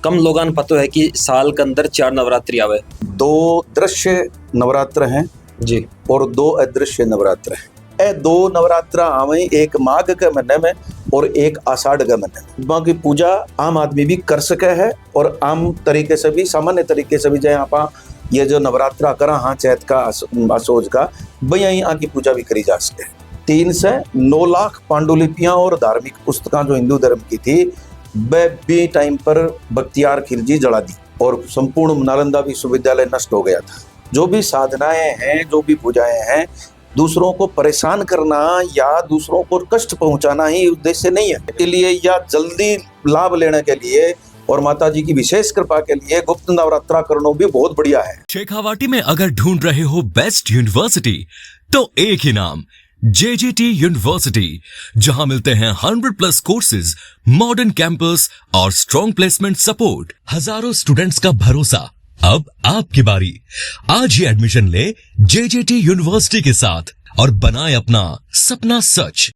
कम लोगों को पता है कि साल के अंदर 4 नवरात्रि आवे। 2 दृश्य नवरात्र हैं जी और 2 अदृश्य नवरात्र हैं। ये 2 नवरात्र आवे, एक माघ के महीने में और एक आषाढ़ के महीने में। माँ की पूजा आम आदमी भी कर सके है और आम तरीके से भी, सामान्य तरीके से भी जाए आप ये जो नवरात्रा करा हाँ चैत का असोज का भाई यहाँ की पूजा भी करी जा सके। 3 से 9 लाख पांडुलिपियां और धार्मिक पुस्तकें जो हिंदू धर्म की थी वह भी टाइम पर बख्तियार खिलजी जला दी और संपूर्ण नालंदा विश्वविद्यालय नष्ट हो गया था। जो भी साधनाएं हैं, जो भी पूजाएं हैं, दूसरों को परेशान करना या दूसरों को कष्ट पहुंचाना ही उद्देश्य नहीं है। इसके लिए या जल्दी लाभ लेने के लिए और माता जी की विशेष कृपा के लिए गुप्त नवरात्रा करना भी बहुत बढ़िया है। शेखावाटी में अगर ढूंढ रहे हो बेस्ट यूनिवर्सिटी तो एक ही नाम, JJT यूनिवर्सिटी, जहां मिलते हैं 100+ कोर्सेज, मॉडर्न कैंपस और स्ट्रॉन्ग प्लेसमेंट सपोर्ट, हजारों स्टूडेंट्स का भरोसा। अब आपकी बारी, आज ही एडमिशन ले JJT यूनिवर्सिटी के साथ और बनाए अपना सपना सच।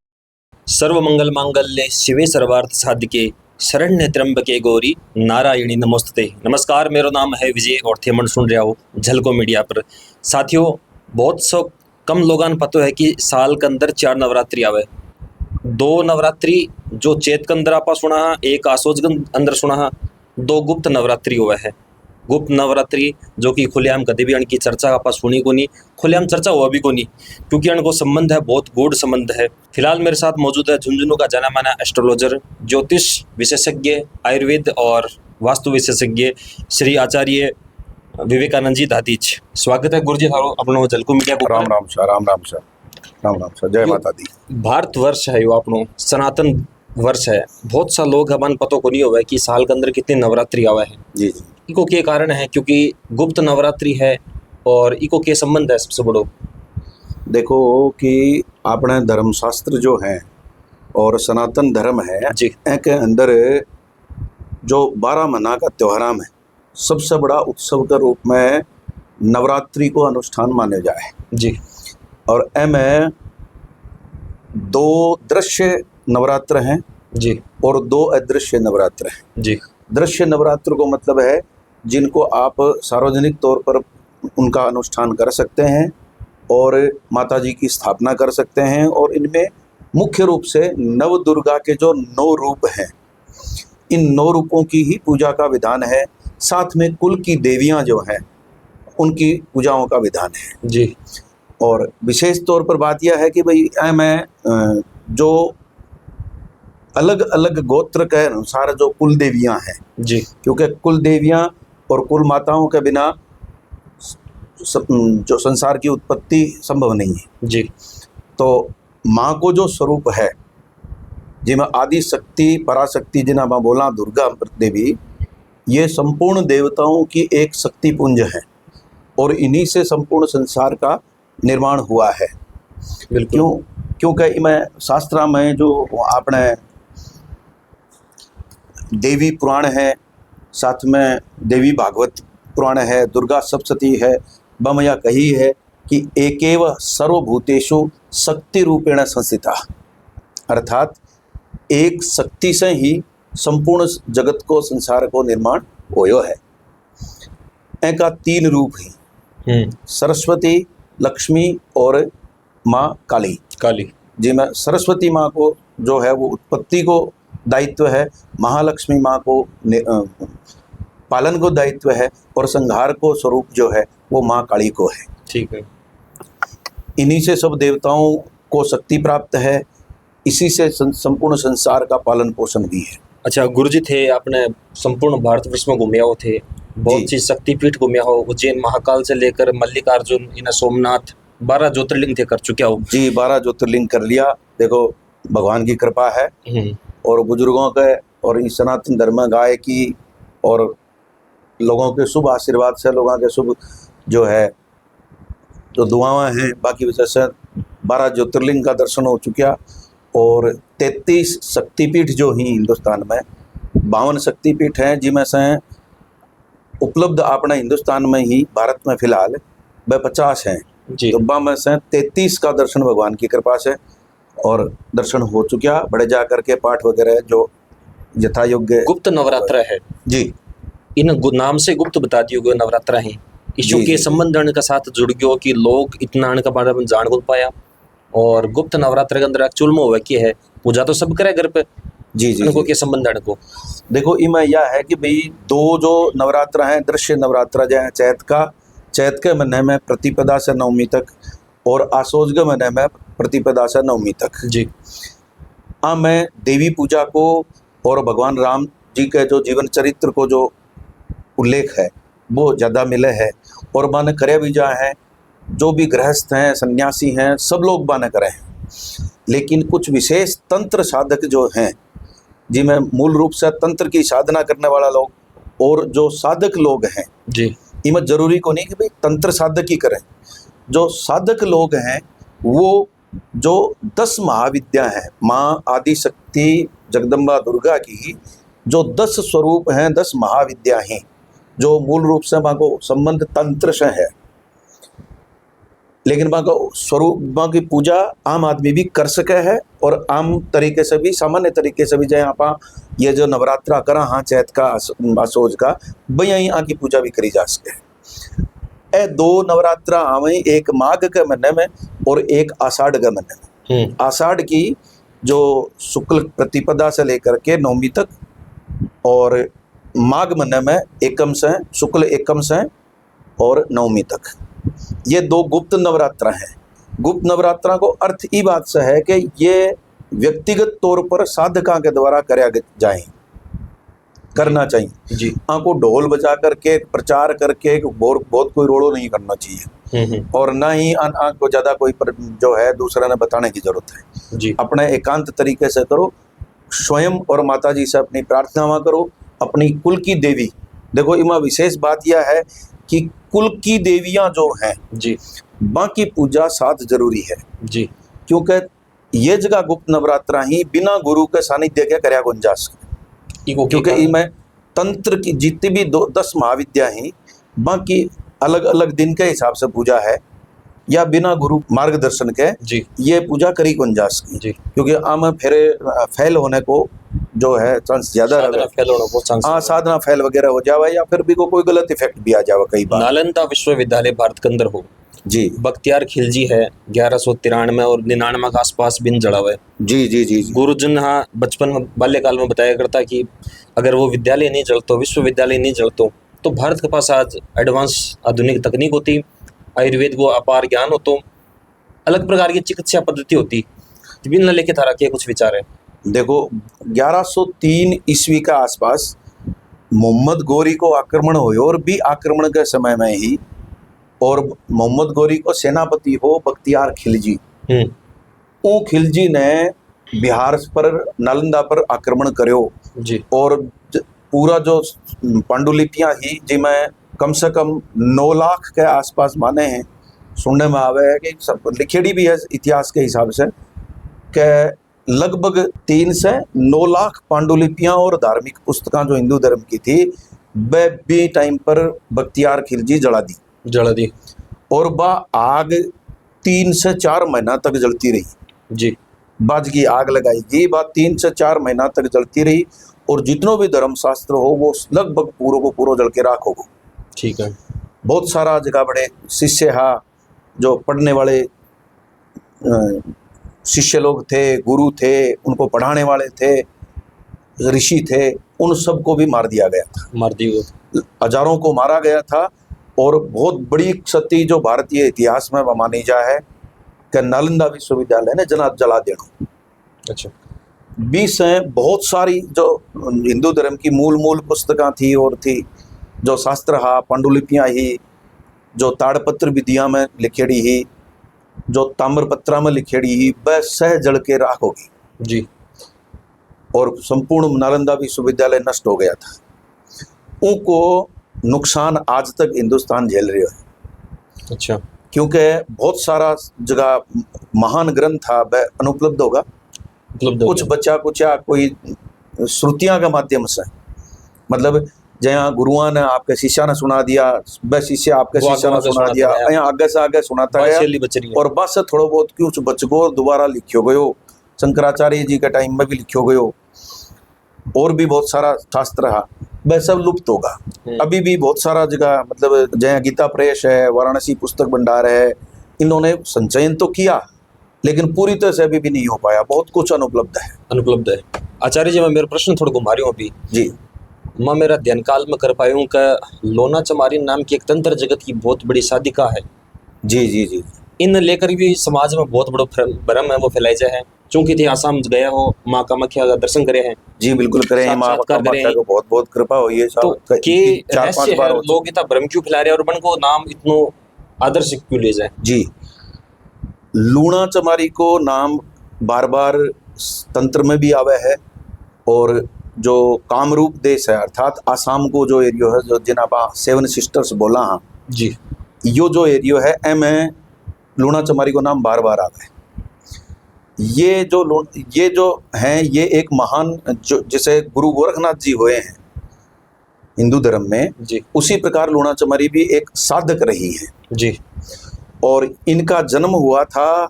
सर्व मंगल मांगल्ये शिवे सर्वार्थ साधिके शरण्य त्र्यंबके गौरी नारायणी नमोस्तुते। नमस्कार, मेरा नाम है विजय और थे मन सुन रहा हो झलको मीडिया पर। साथियों, बहुत सौ कम लोगों को पता है कि साल के अंदर 4 नवरात्रि आवे। 2 नवरात्रि जो चैत के अंदर आपा सुना है, एक आसोज के अंदर सुना है, 2 गुप्त नवरात्रि हुआ है। गुप्त नवरात्रि जो कि खुलेआम कभी भी इनकी चर्चा आपा सुनी को नहीं, खुलेआम चर्चा हुआ भी को नहीं, क्योंकि इनको संबंध है, बहुत गूढ़ संबंध है। फिलहाल मेरे साथ मौजूद है झुंझुनू का जाना माना एस्ट्रोलॉजर, ज्योतिष विशेषज्ञ, आयुर्वेद और वास्तु विशेषज्ञ श्री आचार्य विवेकानंद जी दादीच। स्वागत है गुरुजी थारो अपनो झलको मीडिया को। Ram Ram sir, Ram Ram sir, Ram Ram sir, जय माता दी। भारत वर्ष है यो अपनो सनातन वर्ष है। बहुत सा लोग हमारे पतो को नहीं होगा कि साल के अंदर कितने नवरात्रि आवे हैं। जी जी, इको के कारण है क्योंकि गुप्त नवरात्रि है और इको के संबंध है सबसे बड़ो। देखो कि अपने धर्मशास्त्र जो है और सनातन धर्म है जी के अंदर जो 12 महीना का त्योहार में सबसे बड़ा उत्सव के रूप में नवरात्रि को अनुष्ठान माने जाए जी। और में 2 दृश्य नवरात्र हैं जी और 2 अदृश्य नवरात्र हैं। जी दृश्य नवरात्र को मतलब है जिनको आप सार्वजनिक तौर पर उनका अनुष्ठान कर सकते हैं और माता जी की स्थापना कर सकते हैं। और इनमें मुख्य रूप से नव दुर्गा के जो 9 रूप हैं, इन 9 रूपों की ही पूजा का विधान है। साथ में कुल की देवियां जो हैं उनकी पूजाओं का विधान है जी। और विशेष तौर पर बात यह है कि भाई मैं जो अलग अलग गोत्र के अनुसार जो कुल देवियां हैं जी, क्योंकि कुल देवियां और कुल माताओं के बिना जो संसार की उत्पत्ति संभव नहीं है जी। तो माँ को जो स्वरूप है जिनमें आदि शक्ति, पराशक्ति, जिन्हें मैं बोला दुर्गा देवी, ये संपूर्ण देवताओं की एक शक्ति पुंज है और इन्हीं से संपूर्ण संसार का निर्माण हुआ है। बिल्कुल। क्योंकि मैं शास्त्रा में जो आपने देवी पुराण है, साथ में देवी भागवत पुराण है, दुर्गा सप्तशती है, बमया कही है कि एकेव सर्वभूतेषु शक्ति रूपेण संस्थिता, अर्थात एक शक्ति से ही संपूर्ण जगत को, संसार को निर्माण होयो है। इनका 3 रूप ही, सरस्वती, लक्ष्मी और माँ काली। जी, मैं सरस्वती माँ को जो है वो उत्पत्ति को दायित्व है, महालक्ष्मी माँ को पालन को दायित्व है और संहार को स्वरूप जो है वो माँ काली को है। ठीक है। इन्हीं से सब देवताओं को शक्ति प्राप्त है, इसी से संपूर्ण संसार का पालन पोषण भी है। अच्छा गुरुजी, थे आपने संपूर्ण भारतवर्ष में घूमे हो, थे बहुत सी शक्तिपीठ घूमे हो, उज्जैन महाकाल से लेकर मल्लिकार्जुन, इन सोमनाथ, 12 ज्योतिर्लिंग थे कर चुके हो। जी, 12 ज्योतिर्लिंग कर लिया। देखो भगवान की कृपा है और बुजुर्गों के और इस सनातन धर्म गाय की और लोगों के शुभ आशीर्वाद से, लोगों के शुभ जो है जो दुआएं हैं, बाकी वजह से 12 ज्योतिर्लिंग का दर्शन हो चुका और 33 शक्तिपीठ जो ही हिंदुस्तान में, 52 शक्तिपीठ हैं जिनमें से उपलब्ध अपने हिंदुस्तान में ही भारत में फिलहाल वह 50 हैं। तो में से 33 का दर्शन भगवान की कृपा से और दर्शन हो चुका। बड़े जा करके पाठ वगैरह जो यथा योग्य गुप्त नवरात्र है जी, इन नाम से गुप्त बता दियो गयो नवरात्रा है ईशु जी, के जी। संबंध अण का साथ जुड़ गयो कि लोग इतना अण का बारे में जान गुल पाया। और गुप्त नवरात्र के अंदर एक्चुअल में हुआ कि है पूजा तो सब करे घर पे, जी जी अनको जी। के संबंध अण को देखो इमा यह है कि भाई दो जो नवरात्र हैं, दृश्य नवरात्र जो है चैत के महीने में प्रतिपदा से नवमी तक और आसोज के महीने में प्रतिपदा से नवमी तक। जी मैं देवी पूजा को और भगवान राम जी के जो जीवन चरित्र को जो उल्लेख है वो ज़्यादा मिले है। और माने करे भी जा है, जो भी गृहस्थ हैं सन्यासी हैं सब लोग बाने करे हैं, लेकिन कुछ विशेष तंत्र साधक जो हैं जिनमें मूल रूप से तंत्र की साधना करने वाला लोग और जो साधक लोग हैं, जी इमत जरूरी को नहीं कि भाई तंत्र साधक ही करें। जो साधक लोग हैं वो जो 10 महाविद्या हैं, माँ आदि शक्ति जगदम्बा दुर्गा की जो 10 स्वरूप हैं, 10 महाविद्या हैं, जो मूल रूप से माँ को संबंध तंत्र से है, लेकिन माँ का स्वरूप माँ की पूजा आम आदमी भी कर सके है और आम तरीके से भी सामान्य तरीके से भी जाए आप ये जो नवरात्रा करा हाँ चैत का आसोज का भैया यहाँ की पूजा भी करी जा सके। ए 2 नवरात्रा आवे, एक माघ के महीने में और एक आषाढ़ के महीने में। आषाढ़ की जो शुक्ल प्रतिपदा से लेकर के नवमी तक और माघ महीने में एकम से शुक्ल एकम से और नवमी तक, ये 2 गुप्त नवरात्रा हैं। गुप्त नवरात्रा को अर्थ ई बात से है कि ये व्यक्तिगत तौर पर साधका के द्वारा करना चाहिए जी आपको ढोल बजा करके प्रचार करके बहुत कोई रोड़ो नहीं करना चाहिए और ना ही को ज़्यादा कोई जो है दूसरा ने बताने की जरूरत है। जी अपने एकांत तरीके से करो, स्वयं और माता जी से अपनी प्रार्थना करो, अपनी कुल की देवी। देखो इमा विशेष बात यह है कि कुल की देवियां जो हैं जी बाकी पूजा साथ जरूरी है, जी क्योंकि ये जगह गुप्त नवरात्रा ही बिना गुरु के सानिध्य के करया गुंजाइश, क्योंकि इनमें तंत्र की जितनी भी 10 महाविद्या हैं बाकी अलग अलग दिन के हिसाब से पूजा है या बिना गुरु मार्गदर्शन के जी ये पूजा करी गुंजाइश की, जी क्योंकि आम फेरे फैल होने को जो है चांस ज्यादा साधना रहे। फैल होने को चांस हाँ साधना फैल वगैरह हो जावे या फिर भी कोई गलत इफेक्ट भी आ जावे कई बार। नालंदा विश्वविद्यालय भारत के अंदर हो जी बख्तियार खिलजी है 1193 और 99 के आसपास बिन जड़ा हुआ है। जी जी जी जी गुरुजन हाँ बचपन में बाल्यकाल में बताया करता कि अगर वो विद्यालय नहीं जलतो, विश्वविद्यालय नहीं जलतो, तो भारत के पास आज एडवांस आधुनिक तकनीक होती, आयुर्वेद को अपार ज्ञान होतो, अलग प्रकार की चिकित्सा पद्धति होती। बिन लेके थारा के कुछ विचार है? देखो 1103 ईस्वी का आसपास मोहम्मद गोरी को आक्रमण हुए और भी आक्रमण के समय में ही, और मोहम्मद गोरी को सेनापति हो बख्तियार खिलजी, वो खिलजी ने बिहार पर नालंदा पर आक्रमण करो जी और पूरा जो पांडुलिपियां ही जिनमें कम से कम 9 लाख के आसपास माने हैं, सुनने में आवे है कि सब लिखेड़ी भी है इतिहास के हिसाब से कि लगभग 3 से 9 लाख पांडुलिपियां और धार्मिक पुस्तकें जो हिंदू धर्म की थी वह भी टाइम पर बख्तियार खिलजी जला दी और वह आग 3 से 4 महीना तक जलती रही। जी बाज की आग लगाई गई, बात 3 से 4 महीना तक जलती रही और जितनों भी धर्म शास्त्र हो वो लगभग पूरा को पूरा जल के राख हो। ठीक है। बहुत सारा जगह बड़े शिष्य हा जो पढ़ने वाले शिष्य लोग थे, गुरु थे, उनको पढ़ाने वाले थे, ऋषि थे, उन सबको भी मार दिया गया था, मार दिए, हजारों को मारा गया था। और बहुत बड़ी क्षति जो भारतीय इतिहास में मानी जा है कि नालंदा विश्वविद्यालय ने जला देना। अच्छा 20 हैं, बहुत सारी जो हिंदू धर्म की मूल पुस्तकें थी और थी जो शास्त्र हा पांडुलिपियाँ ही, जो ताड़पत्र विधियाँ में लिखेड़ी ही, जो ताम्रपत्रा में लिखेड़ी ही, वह सह जल के राख होगी जी और संपूर्ण नालंदा विश्वविद्यालय नष्ट हो गया था। उनको नुकसान आज तक हिंदुस्तान झेल रहा है। अच्छा क्योंकि बहुत सारा जगह महान ग्रंथ था वह अनुपलब्ध होगा, कुछ बच्चा कुछ या कोई श्रुतियां के माध्यम से, मतलब जहाँ गुरुआ ने आपके शिष्य ने सुना दिया, वह शिष्य आपके शिष्य ने सुना दिया, यहाँ आगे से आगे सुनाता है और बस थोड़ा बहुत कुछ बच गो दोबारा लिखियो गयो, शंकराचार्य जी के टाइम में भी लिखियो गयो। और भी बहुत सारा शास्त्र रहा, वह सब लुप्त होगा। अभी भी बहुत सारा जगह, मतलब जय गीता प्रेस है, वाराणसी पुस्तक भंडार है, इन्होंने संचयन तो किया लेकिन पूरी तरह से अभी भी नहीं हो पाया, बहुत कुछ अनुपलब्ध है। अनुपलब्ध है। आचार्य जी, मैं मेरा प्रश्न थोड़ा घुमा रही हूँ अभी जी मैं मेरा ध्यान काल में कर पाई हूँ कि लोना चमारी नाम की एक तंत्र जगत की बहुत बड़ी साधिका है। जी जी जी इन लेकर भी समाज में बहुत बड़ा भ्रम है वो फैलाई जाए है। चूंकि थे आसाम गया हो, माँ कामाख्या का दर्शन करे हैं, जी बिल्कुल करें, माँ साक्षात्कार कामाख्या करें। को बहुत बहुत कृपा हुई है। तो के 4-5 रहस्य बार है, हो लोग इतना भ्रम क्यों फैला रहे हैं और मन को नाम इतनो आदर्श क्यों ले जाए? जी। लूणा चमारी को नाम बार बार तंत्र में भी आवे है, और जो कामरूप देश है अर्थात आसाम को जो एरियो है, जो जिन्हें आप 7 सिस्टर्स बोला हाँ जी, यो जो एरियो है एम लूणा चमारी को नाम बार बार आवे। ये जो हैं ये एक महान, जो जैसे गुरु गोरखनाथ जी हुए हैं हिंदू धर्म में, जी, उसी प्रकार लूणा चमारी भी एक साधक रही है। जी, और इनका जन्म हुआ था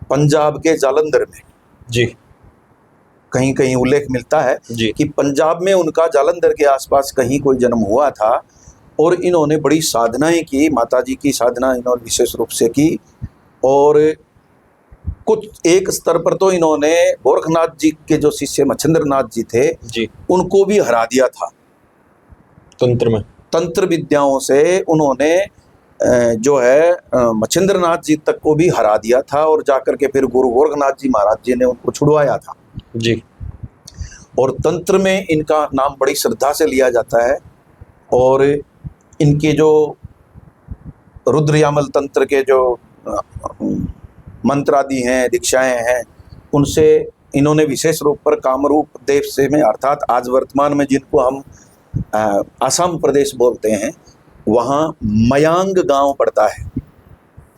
पंजाब के जालंधर में। जी, कहीं कहीं उल्लेख मिलता है जी, कि पंजाब में उनका जालंधर के आसपास कहीं कोई जन्म हुआ था, और इन्होंने बड़ी साधनाएं की, माताजी की साधना इन्होंने विशेष रूप से की। और कुछ एक स्तर पर तो इन्होंने गोरखनाथ जी के जो शिष्य मच्छिंद्र नाथ जी थे जी, उनको भी हरा दिया था। तंत्र में तंत्र विद्याओं से उन्होंने जो है मच्छिंद्र नाथ जी तक को भी हरा दिया था, और जाकर के फिर गुरु गोरखनाथ जी महाराज जी ने उनको छुड़वाया था। जी, और तंत्र में इनका नाम बड़ी श्रद्धा से लिया जाता है, और इनके जो रुद्रयामल तंत्र के जो मंत्र आदि हैं, दीक्षाएं हैं, उनसे इन्होंने विशेष रूप पर कामरूप देव से में अर्थात आज वर्तमान में जिनको हम असम प्रदेश बोलते हैं, वहाँ मयांग गांव पड़ता है।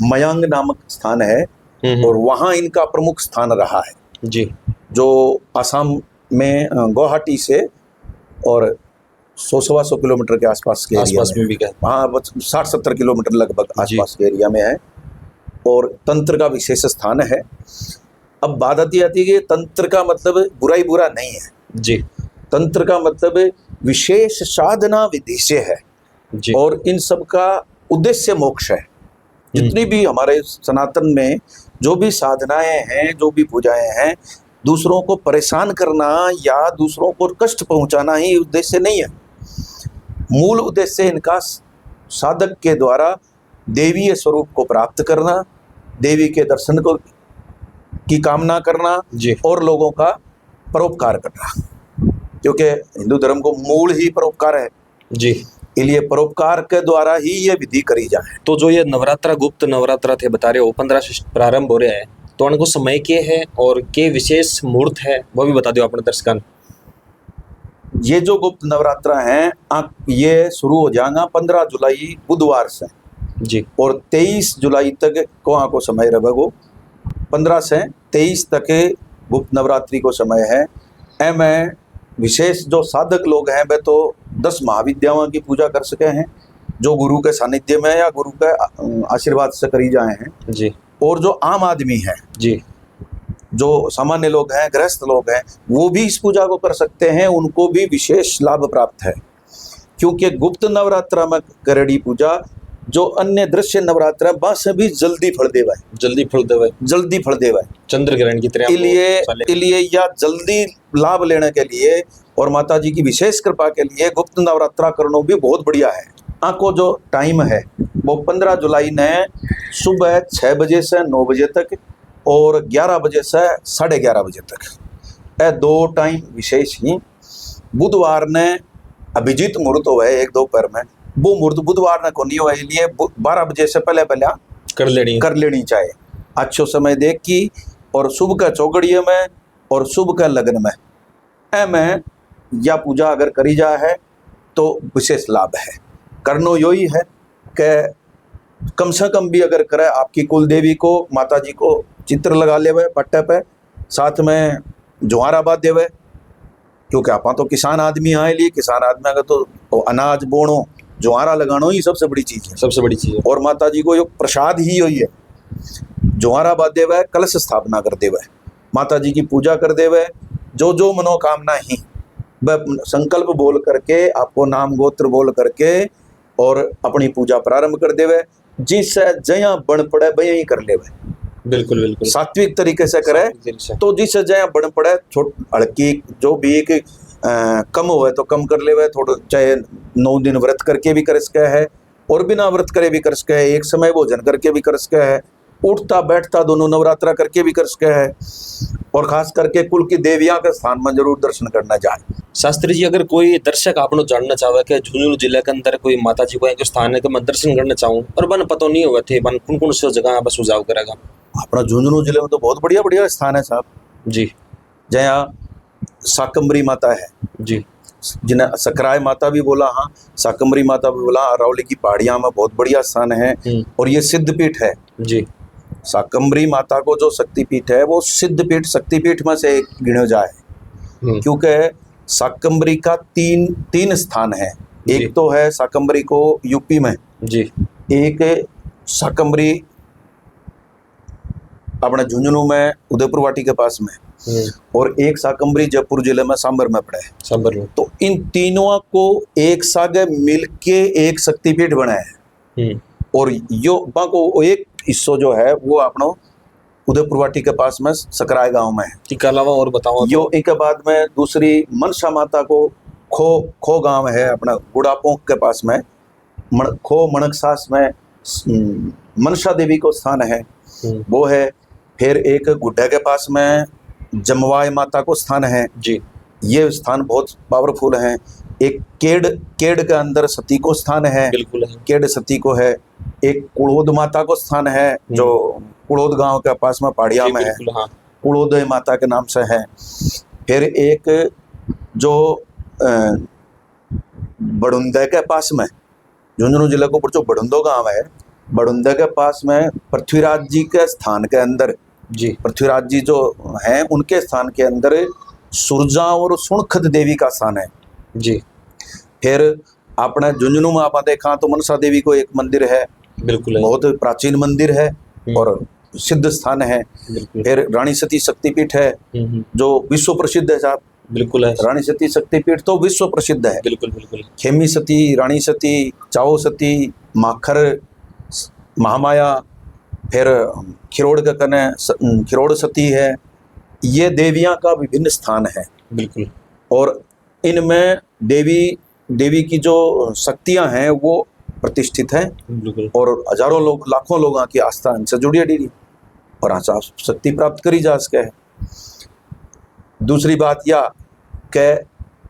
मयांग नामक स्थान है, और वहाँ इनका प्रमुख स्थान रहा है, जी, जो असम में गुवाहाटी से और 100-125 किलोमीटर के आसपास के एरिया में भी क्या? हाँ 60-70 किलोमीटर लगभग आसपास के एरिया में है, और तंत्र का विशेष स्थान है। अब बात आती है कि तंत्र का मतलब बुराई बुरा नहीं है जी, तंत्र का मतलब विशेष साधना विधि से है, जी, और इन सब का उद्देश्य मोक्ष है। जितनी भी हमारे सनातन में जो भी साधनाएं हैं, जो भी पूजाएं हैं, दूसरों को परेशान करना या दूसरों को कष्ट पहुंचाना ही उद्देश्य नहीं है। मूल उद्देश्य इनका साधक के द्वारा देवीय स्वरूप को प्राप्त करना, देवी के दर्शन को की कामना करना, जी, और लोगों का परोपकार करना, क्योंकि हिंदू धर्म को मूल ही परोपकार है। जी। इसलिए परोपकार के द्वारा ही ये विधि करी जाए। तो जो ये नवरात्रा, गुप्त नवरात्रा थे बता रहे हो, 15 से प्रारंभ हो रहे हैं, तो उनको समय के है और के विशेष मुहूर्त है वो भी बता दो अपने दर्शकों। ये जो गुप्त नवरात्रा हैं ये शुरू हो जाएगा 15 जुलाई बुधवार से, जी, और 23 जुलाई तक को समय रहेगा। 15 से 23 तक गुप्त नवरात्रि को समय है। मैं विशेष जो साधक लोग हैं वे तो 10 महाविद्याओं की पूजा कर सके हैं, जो गुरु के सानिध्य में या गुरु के आशीर्वाद से करी जाए हैं। जी, और जो आम आदमी है, जी, जो सामान्य लोग हैं, गृहस्थ लोग हैं, वो भी इस पूजा को कर सकते हैं, उनको भी विशेष लाभ प्राप्त है। क्योंकि गुप्त नवरात्रा में करेड़ी पूजा जो अन्य दृश्य नवरात्रा बस भी जल्दी फल देवा है, जल्दी फल देवे, जल्दी फल देवा है। चंद्र ग्रहण की तरह इसलिए या जल्दी लाभ लेने के लिए और माता जी की विशेष कृपा के लिए गुप्त नवरात्रा करना भी बहुत बढ़िया है। आपको जो टाइम है वो 15 जुलाई ने सुबह 6 बजे से 9 बजे तक और 11 बजे से 11:30 बजे तक, यह 2 टाइम विशेष ही। बुधवार ने अभिजीत मुहूर्त हुआ है 1-2 पर में, वो मुहूर्त बुधवार ने को नहीं हुआ, इसलिए 12 बजे से पहले कर लेनी चाहिए। अच्छो समय देख की, और शुभ का चौगड़िया में और शुभ का लग्न में या पूजा अगर करी जा है तो विशेष लाभ है। करनो यही है कि कम से कम भी अगर करे, आपकी कुल देवी को, माता जी को चित्र लगा ले पट्टे पे, साथ में जुआरा बात देवे, क्योंकि आप तो किसान आदमी आए लिए, किसान आदमी अगर तो अनाज बोनो, जुआरा लगाना ही सबसे बड़ी चीज़ है, सबसे बड़ी चीज़ है। और माता जी को यो प्रसाद ही यही है। जुआरा बात देवे, कलश स्थापना कर देवे, माता जी की पूजा कर देवे, जो मनोकामना ही वह संकल्प बोल करके, आपको नाम गोत्र बोल करके और अपनी पूजा प्रारंभ कर देवे। जिससे जया बन पड़े वह ही कर लेवे। बिल्कुल बिल्कुल सात्विक तरीके से करे तो जिससे जया बन पड़े, छोट हल्की जो भी एक कम हुए तो कम कर लेवे, थोड़ा चाहे 9 दिन व्रत करके भी कर सके है और बिना व्रत करे भी कर सके है, एक समय भोजन करके भी कर सके है, उठता बैठता दोनों नवरात्रा करके भी कर सके है, और खास करके कुल की देवियां के स्थान में जरूर दर्शन करना जाए। शास्त्री जी, अगर कोई दर्शक आपको जानना चाहे कि झुंझुनू जिले के अंदर कोई माता जी को जो स्थान है कि मैं दर्शन करना चाहूँ और बन पता नहीं हुआ थे, बन कौन कौन सी जगह आप सुझाव करेगा? अपना झुंझुनू जिले में तो बहुत बढ़िया बढ़िया स्थान है साहब जी। जहाँ शाकंभरी माता है जी। जिन्हें सकराय माता भी बोला, हाँ शाकंभरी माता भी बोला। अरावली की पहाड़ियां में बहुत बढ़िया स्थान है और ये सिद्धपीठ है जी। शाकंभरी माता को जो शक्तिपीठ है वो सिद्धपीठ शक्तिपीठ में से एक गिने जाए, क्योंकि शाकंभरी का तीन स्थान है। एक तो है शाकंभरी को यूपी में जी, एक शाकंभरी अपने झुंझुनू में उदयपुर वाटी के पास में, और एक शाकंभरी जयपुर जिले में सांबर में पड़े है। सांबर में। तो इन तीनों को एक साथ मिलके एक शक्तिपीठ बना है और यो को एक हिस्सो जो है वो अपनो उदयपुर वाटी के पास में सकराय गांव में है। इसके अलावा और बताओ यो एक बाद में दूसरी मनसा माता को खो गांव है अपना गुड़ापोंक के पास में, खो मणकसास में मनसा देवी को स्थान है वो है। फिर एक गुड्डा के पास में जमवाय माता को स्थान है जी, ये स्थान बहुत पावरफुल है। एक केड़ के अंदर सती को स्थान है, बिल्कुल है। केड़ सती को है। एक कुड़ोद माता को स्थान है जो कुड़ोद गांव के पास में पहाड़िया में है, हाँ। कुड़ोदय माता के नाम से है। फिर एक जो बड़ुंदे के पास में झुंझुनू जिले को जो बड़ुंदो गांव है, बड़ुंदे के पास में पृथ्वीराज जी के स्थान के अंदर जी, पृथ्वीराज जी जो हैं उनके स्थान के अंदर सुरजा और सुणखद देवी का स्थान है जी। फिर अपने झुंझुनू में आप देखा तो मनसा देवी को एक मंदिर है, बिल्कुल है। बहुत प्राचीन मंदिर है और सिद्ध स्थान है। फिर रानी सती शक्तिपीठ है जो विश्व प्रसिद्ध है साहब। बिल्कुल है। रानी सती शक्तिपीठ तो विश्व प्रसिद्ध है। बिल्कुल बिल्कुल। खेमी सती, रानी सती, चाओ सती, माखर, महामाया, फिर खिरोड़ के कने खिरोड़ सती है। ये देवियां का विभिन्न स्थान है। बिल्कुल। और इनमें देवी की जो शक्तियां हैं वो प्रतिष्ठित हैं और हजारों लोग, लाखों लोगों की आस्था इनसे जुड़ी है और आशा शक्ति प्राप्त करी जा सके है। दूसरी बात यह कि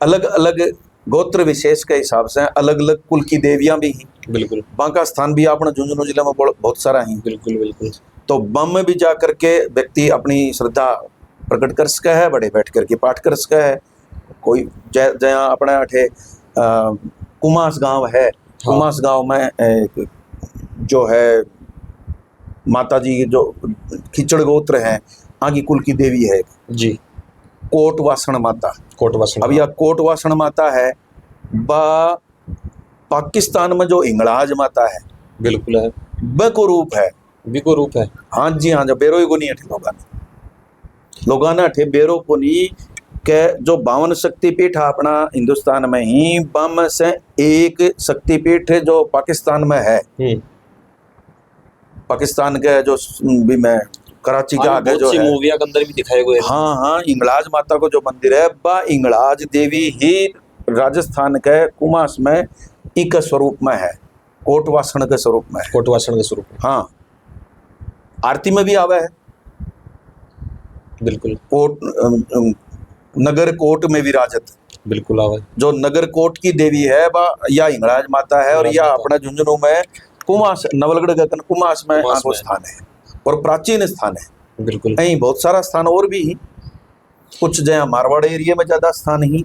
अलग अलग गोत्र विशेष के हिसाब से अलग अलग कुल की देवियां भी हैं। बिल्कुल। बांका स्थान भी अपने झुंझुनू जिले में बहुत सारा है। बिल्कुल बिल्कुल। तो बम में भी जा करके व्यक्ति अपनी श्रद्धा प्रकट कर सके है, बड़े बैठ करके पाठ कर सके है। कोई जहाँ अपने अठे कुमास गांव है, कुमास गांव में जो है माता जी जो खिचड़ गोत्र है आगे कुल की देवी है जी, कोटवासण माता। कोटवासण। अब यह कोटवासण माता है बा पाकिस्तान में जो हिंगलाज माता है, बिल्कुल है, ब को रूप है, बिको रूप है। हाँ जी हाँ, जो बेरो को नहीं अठे लोगा ना अठे बेरो को नहीं के जो 52 शक्तिपीठ है अपना हिंदुस्तान में ही, बम से एक शक्तिपीठ जो पाकिस्तान में है। पाकिस्तान के जो भी में कराची के आगे जो है मूविया के अंदर भी दिखाए हुए। हाँ हाँ, इंगलाज माता को जो मंदिर है बा इंगलाज देवी ही राजस्थान के कुमास में एक स्वरूप में है, कोटवासण के स्वरूप में है। कोटवासण के स्वरूप में, हाँ। आरती में भी आवे है। बिल्कुल। कोट नगर कोट में विराजत, बिल्कुल आवे। जो नगर कोट की देवी है बा या इंगलाज माता है और या अपना झुंझुनू में कुमास नवलगढ़ गगन कुमास में आगो स्थान है और प्राचीन स्थान है। बिल्कुल। नहीं बहुत सारा स्थान और भी कुछ जहाँ मारवाड़ एरिया में ज्यादा स्थान ही।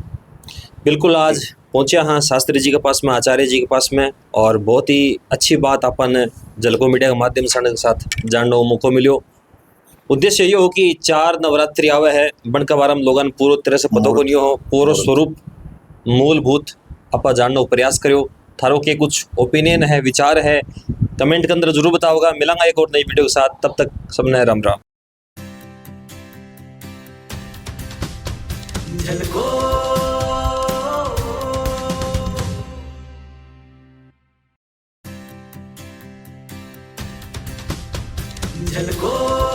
बिल्कुल। आज पहुंचे हाँ शास्त्री जी के पास में, आचार्य जी के पास में, और बहुत ही अच्छी बात अपन झलको मीडिया के माध्यम से साथ जानने को मौका मिलो। उद्देश्य ये हो कि 4 नवरात्रि आवे है, बन के बारे में लोगन पूरी तरह से पता को नहीं हो, पूरा स्वरूप मूलभूत अपा जानने को प्रयास करो। थारो के कुछ ओपिनियन है, विचार है, कमेंट के अंदर जरूर बताओगा। मिलांगा एक और नई वीडियो के साथ, तब तक सबने राम राम। झलको झलको